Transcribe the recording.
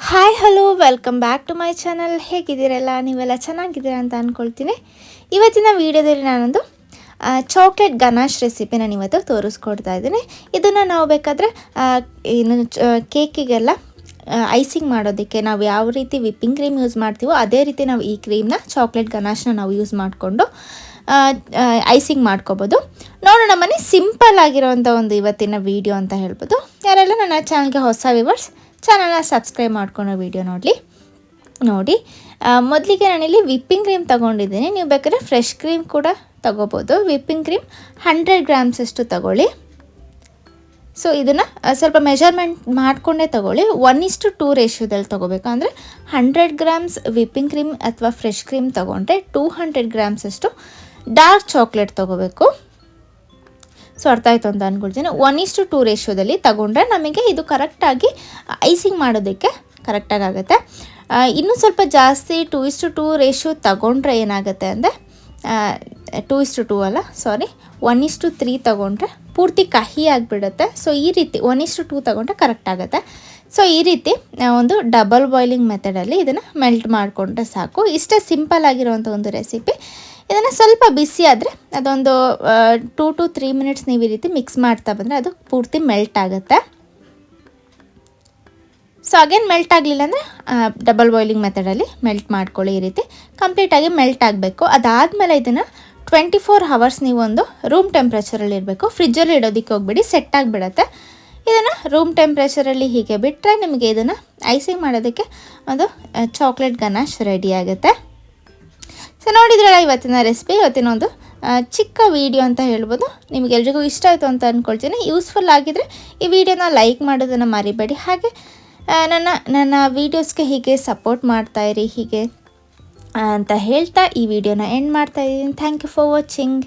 Hi hello welcome back to my channel. ಹೇಗಿದ್ದೀರಲ್ಲ, ನೀವೆಲ್ಲ ಚೆನ್ನಾಗಿದ್ದೀರಾ ಅಂತ ಅಂದ್ಕೊಳ್ತೀನಿ. ಇವತ್ತಿನ ವೀಡಿಯೋದಲ್ಲಿ ನಾನೊಂದು ಚಾಕ್ಲೇಟ್ ಗನಾಶ್ ರೆಸಿಪಿ ನಾನು ಇವತ್ತು ತೋರಿಸ್ಕೊಡ್ತಾ ಇದ್ದೀನಿ. ಇದನ್ನು ನಾವು ಬೇಕಾದರೆ ಏನು ಕೇಕಿಗೆಲ್ಲ ಐಸಿಂಗ್ ಮಾಡೋದಕ್ಕೆ ನಾವು ಯಾವ ರೀತಿ ವಿಪ್ಪಿಂಗ್ ಕ್ರೀಮ್ ಯೂಸ್ ಮಾಡ್ತೀವೋ ಅದೇ ರೀತಿ ನಾವು ಈ ಕ್ರೀಮ್ನ ಚಾಕ್ಲೇಟ್ ಗನಾಶ್ನ ನಾವು ಯೂಸ್ ಮಾಡಿಕೊಂಡು ಐಸಿಂಗ್ ಮಾಡ್ಕೋಬೋದು. ನೋಡೋಣ ಬನ್ನಿ, ಸಿಂಪಲ್ ಆಗಿರೋವಂಥ ಒಂದು ಇವತ್ತಿನ ವೀಡಿಯೋ ಅಂತ ಹೇಳ್ಬೋದು. ಯಾರೆಲ್ಲ ನನ್ನ ಚಾನಲ್ಗೆ ಹೊಸ ವ್ಯೂವರ್ಸ್, ಚಾನಲ್ನ ಸಬ್ಸ್ಕ್ರೈಬ್ ಮಾಡ್ಕೊಂಡು ವೀಡಿಯೋ ನೋಡಿ. ಮೊದಲಿಗೆ ನಾನಿಲ್ಲಿ ವಿಪ್ಪಿಂಗ್ ಕ್ರೀಮ್ ತೊಗೊಂಡಿದ್ದೀನಿ. ನೀವು ಬೇಕಾದ್ರೆ ಫ್ರೆಶ್ ಕ್ರೀಮ್ ಕೂಡ ತೊಗೋಬೋದು. ವಿಪ್ಪಿಂಗ್ ಕ್ರೀಮ್ 100 ಗ್ರಾಮ್ಸಷ್ಟು ತೊಗೊಳ್ಳಿ. ಸೊ ಇದನ್ನು ಸ್ವಲ್ಪ ಮೆಜರ್ಮೆಂಟ್ ಮಾಡಿಕೊಂಡೇ ತೊಗೊಳ್ಳಿ. 1:2 ರೇಷಿಯೋದಲ್ಲಿ ತೊಗೋಬೇಕು. ಅಂದರೆ 100 ಗ್ರಾಮ್ಸ್ ವಿಪ್ಪಿಂಗ್ ಕ್ರೀಮ್ ಅಥವಾ ಫ್ರೆಶ್ ಕ್ರೀಮ್ ತೊಗೊಂಡ್ರೆ 200 ಗ್ರಾಮ್ಸಷ್ಟು ಡಾರ್ಕ್ ಚಾಕ್ಲೇಟ್ ತೊಗೋಬೇಕು. ಸೊ ಅರ್ಥ ಆಯಿತು ಅಂತ ಅಂದ್ಕೊಳ್ತೀನಿ. 1:2 ರೇಷಿಯೋದಲ್ಲಿ ತಗೊಂಡ್ರೆ ನಮಗೆ ಇದು ಕರೆಕ್ಟಾಗಿ ಐಸಿಂಗ್ ಮಾಡೋದಕ್ಕೆ ಕರೆಕ್ಟಾಗಿ ಆಗುತ್ತೆ. ಇನ್ನೂ ಸ್ವಲ್ಪ ಜಾಸ್ತಿ 2:2 ರೇಷಿಯೋ ತಗೊಂಡ್ರೆ ಏನಾಗುತ್ತೆ ಅಂದರೆ 2:2 ಅಲ್ಲ, ಸಾರಿ 1:3 ತಗೊಂಡ್ರೆ ಪೂರ್ತಿ ಕಹಿ ಆಗಿಬಿಡುತ್ತೆ. ಸೊ ಈ ರೀತಿ 1:2 ತಗೊಂಡ್ರೆ ಕರೆಕ್ಟ್ ಆಗುತ್ತೆ. ಸೊ ಈ ರೀತಿ ಒಂದು ಡಬಲ್ ಬಾಯ್ಲಿಂಗ್ ಮೆಥಡಲ್ಲಿ ಇದನ್ನು ಮೆಲ್ಟ್ ಮಾಡಿಕೊಂಡ್ರೆ ಸಾಕು. ಇಷ್ಟೇ ಸಿಂಪಲ್ ಆಗಿರುವಂಥ ಒಂದು ರೆಸಿಪಿ. ಇದನ್ನು ಸ್ವಲ್ಪ ಬಿಸಿ ಆದರೆ ಅದೊಂದು 2 to 3 ಮಿನಿಟ್ಸ್ ನೀವು ಈ ರೀತಿ ಮಿಕ್ಸ್ ಮಾಡ್ತಾ ಬಂದರೆ ಅದು ಪೂರ್ತಿ ಮೆಲ್ಟ್ ಆಗುತ್ತೆ. ಸೊ ಅಗೇನ್ ಮೆಲ್ಟ್ ಆಗಲಿಲ್ಲ ಅಂದರೆ ಡಬಲ್ ಬಾಯ್ಲಿಂಗ್ ಮೆಥಡಲ್ಲಿ ಮೆಲ್ಟ್ ಮಾಡ್ಕೊಳ್ಳಿ. ಈ ರೀತಿ ಕಂಪ್ಲೀಟಾಗಿ ಮೆಲ್ಟ್ ಆಗಬೇಕು. ಅದಾದಮೇಲೆ ಇದನ್ನು 24 ಅವರ್ಸ್ ನೀವು ಒಂದು ರೂಮ್ ಟೆಂಪ್ರೇಚರಲ್ಲಿ ಇರಬೇಕು. ಫ್ರಿಜ್ಜಲ್ಲಿ ಇಡೋದಕ್ಕೆ ಹೋಗ್ಬಿಡಿ, ಸೆಟ್ ಆಗಿಬಿಡತ್ತೆ. ಇದನ್ನು ರೂಮ್ ಟೆಂಪ್ರೇಚರಲ್ಲಿ ಹೀಗೆ ಬಿಟ್ಟರೆ ನಿಮಗೆ ಇದನ್ನು ಐಸಿಂಗ್ ಮಾಡೋದಕ್ಕೆ ಒಂದು ಚಾಕ್ಲೇಟ್ ಗನಾಶ್ ರೆಡಿ ಆಗುತ್ತೆ. ಸೊ ನೋಡಿದ್ರಲ್ಲ ಇವತ್ತಿನ ರೆಸಿಪಿ, ಇವತ್ತಿನ ಒಂದು ಚಿಕ್ಕ ವಿಡಿಯೋ ಅಂತ ಹೇಳ್ಬೋದು. ನಿಮಗೆಲ್ರಿಗೂ ಇಷ್ಟ ಆಯಿತು ಅಂತ ಅಂದ್ಕೊಳ್ತೀನಿ. ಯೂಸ್ಫುಲ್ ಆಗಿದ್ದರೆ ಈ ವಿಡಿಯೋನ ಲೈಕ್ ಮಾಡೋದನ್ನು ಮರಿಬೇಡಿ. ಹಾಗೆ ನನ್ನ ವೀಡಿಯೋಸ್ಗೆ ಹೀಗೆ ಸಪೋರ್ಟ್ ಮಾಡ್ತಾಯಿರಿ ಹೀಗೆ ಅಂತ ಹೇಳ್ತಾ ಈ ವಿಡಿಯೋನ ಎಂಡ್ ಮಾಡ್ತಾಯಿದ್ದೀನಿ. Thank you for watching.